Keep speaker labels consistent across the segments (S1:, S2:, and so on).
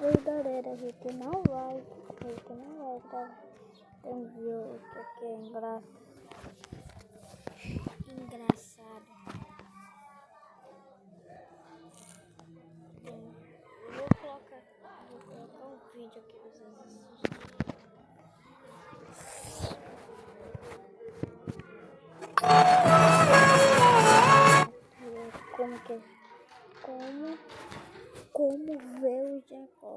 S1: Oi galera, a gente não vai gravar. Tem um vídeo que é engraçado. Eu vou colocar um vídeo aqui pra vocês assistirem. Como ver o Jacó.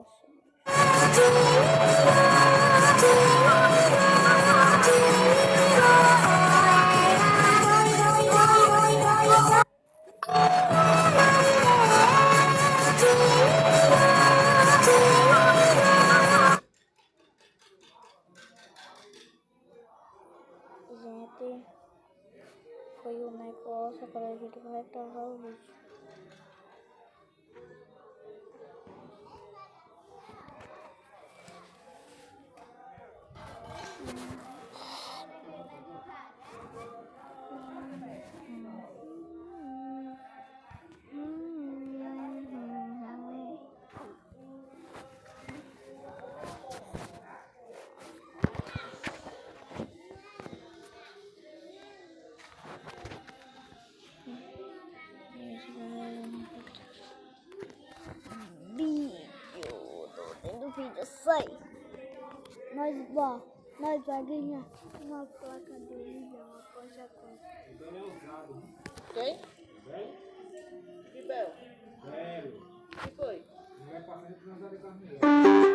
S1: Gente, foi um negócio, agora a gente vai gravar o vídeo. Vídeo sai. Nós vai ganhar uma placa de milhão após a conta.
S2: Quem? Que Bel? Que foi? Não vai passar de transar com as mulheres.